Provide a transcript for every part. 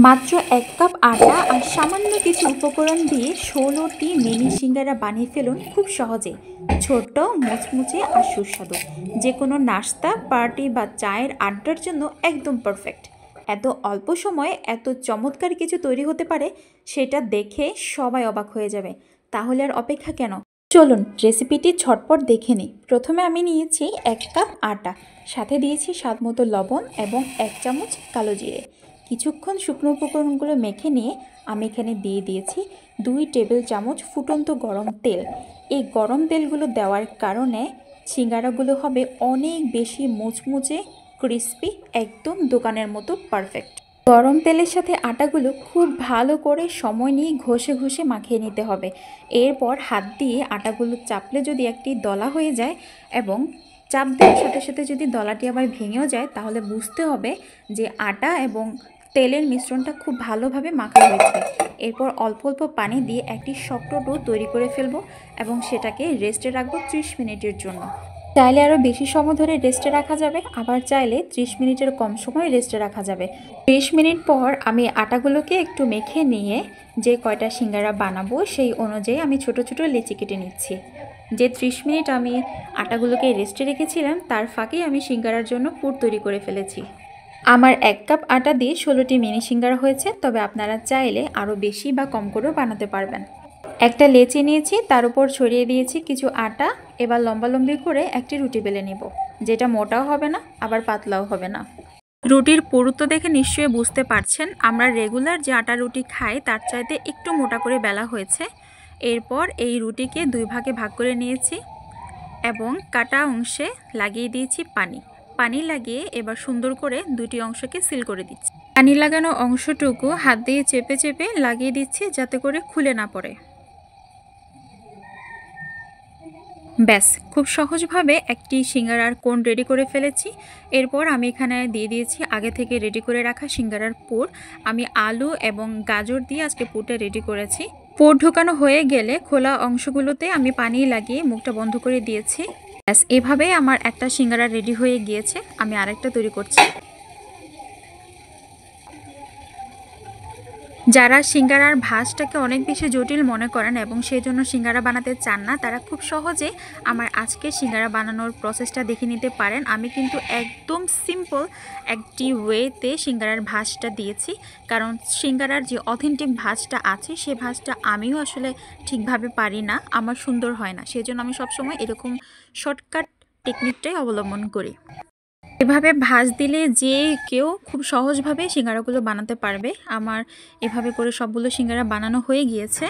মাত্র ১ কাপ আটা আর সামান্য কিছু উপকরণ দিয়ে ১৬টি মিনি সিঙ্গারা বানিয়ে ফেলুন খুব সহজে। ছোট্ট, মুচমুচে আর সুস্বাদু। যে কোনো নাস্তা, পার্টি বা চায়ের আড্ডার জন্য একদম পারফেক্ট। এত অল্প সময়ে এত চমৎকার কিছু তৈরি হতে পারে, সেটা দেখে সবাই অবাক হয়ে যাবে। তাহলে আর অপেক্ষা কেন? চলুন রেসিপিটি ঝটপট দেখে নিই। প্রথমে আমি নিয়েছি ১ কাপ আটা, সাথে দিয়েছি স্বাদমতো লবণ এবং ১ চামচ কালো জিরে। কিছুক্ষণ শুকনো উপকরণগুলো মেখে নিয়ে আমি এখানে দিয়ে দিয়েছি ২ টেবিল চামচ ফুটন্ত গরম তেল। এই গরম তেলগুলো দেওয়ার কারণে সিঙ্গারাগুলো হবে অনেক বেশি মুচমুচে, ক্রিস্পি, একদম দোকানের মতো পারফেক্ট। গরম তেলের সাথে আটাগুলো খুব ভালো করে সময় নিয়ে ঘষে ঘষে মাখিয়ে নিতে হবে। এরপর হাত দিয়ে আটাগুলো চাপলে যদি একটি দলা হয়ে যায় এবং চাপ দেওয়ার সাথে সাথে যদি দলাটি আবার ভেঙেও যায়, তাহলে বুঝতে হবে যে আটা এবং তেলের মিশ্রণটা খুব ভালোভাবে মাখা হয়েছে। এরপর অল্প অল্প পানি দিয়ে একটি শক্ত ডো তৈরি করে ফেলবো এবং সেটাকে রেস্টে রাখবো 30 মিনিটের জন্য। চাইলে আরও বেশি সময় ধরে রেস্টে রাখা যাবে, আবার চাইলে 30 মিনিটের কম সময় রেস্টে রাখা যাবে। 30 মিনিট পর আমি আটাগুলোকে একটু মেখে নিয়ে যে কয়টা সিঙ্গারা বানাবো সেই অনুযায়ী আমি ছোট ছোট লেচি কেটে নিচ্ছি। যে 30 মিনিট আমি আটাগুলোকে রেস্টে রেখেছিলাম, তার ফাঁকেই আমি সিঙ্গারার জন্য পুর তৈরি করে ফেলেছি। আমার ১ কাপ আটা দিয়ে ১৬টি মিনি সিঙ্গারা হয়েছে, তবে আপনারা চাইলে আরও বেশি বা কম করেও বানাতে পারবেন। একটা লেচি নিয়েছি, তার উপর ছড়িয়ে দিয়েছি কিছু আটা। এবার লম্বালম্বি করে একটি রুটি বেলে নেব, যেটা মোটাও হবে না আবার পাতলাও হবে না। রুটির পুরুত্ব দেখে নিশ্চয়ই বুঝতে পারছেন, আমরা রেগুলার যে আটা রুটি খাই তার চাইতে একটু মোটা করে বেলা হয়েছে। এরপর এই রুটিকে ২ ভাগে ভাগ করে নিয়েছি এবং কাটা অংশে লাগিয়ে দিয়েছি পানি লাগিয়ে এবার সুন্দর করে দুটি অংশকে সিল করে দিচ্ছি। পানি লাগানো অংশটুকু হাত দিয়ে চেপে চেপে লাগিয়ে দিচ্ছি যাতে করে খুলে না পড়ে। ব্যাস, খুব সহজভাবে একটি সিঙ্গারার কোণ রেডি করে ফেলেছি। এরপর আমি এখানে দিয়ে দিয়েছি আগে থেকে রেডি করে রাখা সিঙ্গারার পুর। আমি আলু এবং গাজর দিয়ে আজকে পুরটা রেডি করেছি। পুর ঢোকানো হয়ে গেলে খোলা অংশগুলোতে আমি পানি লাগিয়ে মুখটা বন্ধ করে দিয়েছি। ব্যাস, এভাবেই আমার একটা সিঙ্গারা রেডি হয়ে গিয়েছে। আমি আরেকটা তৈরি করছি। যারা সিঙ্গারার ভাঁজটাকে অনেক বেশি জটিল মনে করেন এবং সেই জন্য সিঙ্গারা বানাতে চান না, তারা খুব সহজে আমার আজকে সিঙ্গারা বানানোর প্রসেসটা দেখে নিতে পারেন। আমি কিন্তু একদম সিম্পল একটি ওয়েতে সিঙ্গারার ভাঁজটা দিয়েছি, কারণ সিঙ্গারার যে অথেন্টিক ভাঁজটা আছে সেই ভাঁজটা আমিও আসলে ঠিকভাবে পারি না, আমার সুন্দর হয় না। সেই জন্য আমি সবসময় এরকম শর্টকাট টেকনিকটাই অবলম্বন করি। এভাবে ভাঁজ দিলে যে কেউ খুব সহজভাবে সিঙ্গারাগুলো বানাতে পারবে। আমার এভাবে করে সবগুলো সিঙ্গারা বানানো হয়ে গিয়েছে।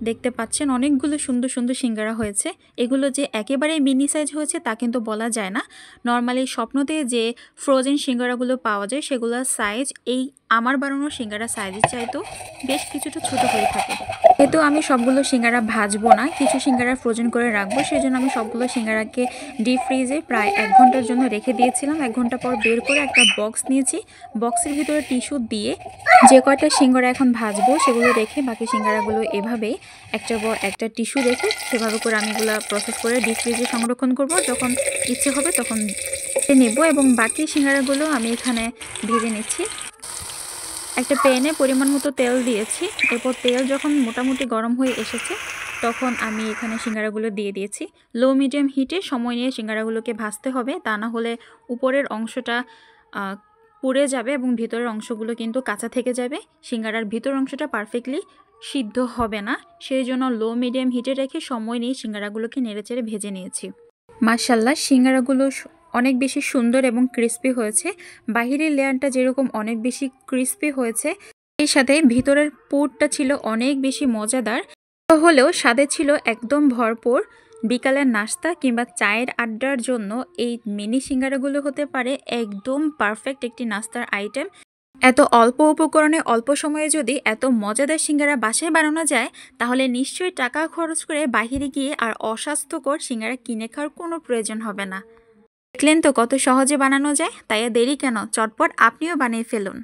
দেখতে পাচ্ছেন অনেকগুলো সুন্দর সুন্দর সিঙ্গারা হয়েছে। এগুলো যে একেবারে মিনি সাইজ হয়েছে তা কিন্তু বলা যায় না। নর্মালি স্বপ্নতে যে ফ্রোজেন সিঙ্গারাগুলো পাওয়া যায় সেগুলোর সাইজ এই আমার বানানো সিঙ্গারা সাইজের চাইতেও বেশ কিছুটা ছোট হয়ে থাকে। যেহেতু আমি সবগুলো সিঙ্গারা ভাজবো না, কিছু সিঙ্গারা ফ্রোজেন করে রাখবো, সেই জন্য আমি সবগুলো সিঙ্গারাকে ডিপ ফ্রিজে প্রায় ১ ঘন্টার জন্য রেখে দিয়েছিলাম। ১ ঘন্টা পর বের করে একটা বক্স নিয়েছি। বক্সের ভিতরে টিস্যু দিয়ে যে কয়টা সিঙ্গারা এখন ভাজবো সেগুলো রেখে বাকি সিঙ্গারাগুলো এভাবেই একটার পর একটা টিস্যু রেখে সেভাবে করে আমি এগুলো প্রসেস করে ডিপ ফ্রিজে সংরক্ষণ করব। যখন ইচ্ছে হবে তখন নেব এবং বাকি সিঙ্গারাগুলো আমি এখানে ভেজে নিচ্ছি। একটা প্যানে পরিমাণ মতো তেল দিয়েছি। এরপর তেল যখন মোটামুটি গরম হয়ে এসেছে তখন আমি এখানে সিঙ্গারাগুলো দিয়ে দিয়েছি। লো মিডিয়াম হিটে সময় নিয়ে সিঙ্গারাগুলোকে ভাজতে হবে, তা না হলে উপরের অংশটা পুড়ে যাবে এবং ভিতরের অংশগুলো কিন্তু কাঁচা থেকে যাবে। সিঙ্গারার ভিতর অংশটা পারফেক্টলি সিদ্ধ হবে না, সেই জন্য লো মিডিয়াম হিটে রেখে সময় নিয়ে সিঙ্গারাগুলোকে নেড়েচেড়ে ভেজে নিয়েছি। মাশাআল্লাহ, সিঙ্গারাগুলো অনেক বেশি সুন্দর এবং ক্রিস্পি হয়েছে। বাহিরের লেয়ারটা যেরকম অনেক বেশি ক্রিস্পি হয়েছে, এর সাথে ভিতরের পুরটা ছিল অনেক বেশি মজাদার হলেও স্বাদে ছিল একদম ভরপুর। বিকালের নাস্তা কিংবা চায়ের আড্ডার জন্য এই মিনি সিঙ্গারাগুলো হতে পারে একদম পারফেক্ট একটি নাস্তার আইটেম। এত অল্প উপকরণে অল্প সময়ে যদি এত মজাদার সিঙ্গারা বাসায় বানানো যায়, তাহলে নিশ্চয়ই টাকা খরচ করে বাহিরে গিয়ে আর অস্বাস্থ্যকর সিঙ্গারা কিনে খাওয়ার কোনো প্রয়োজন হবে না। দেখলেন তো কত সহজে বানানো যায়, তাই আর দেরি কেন, চটপট আপনিও বানিয়ে ফেলুন।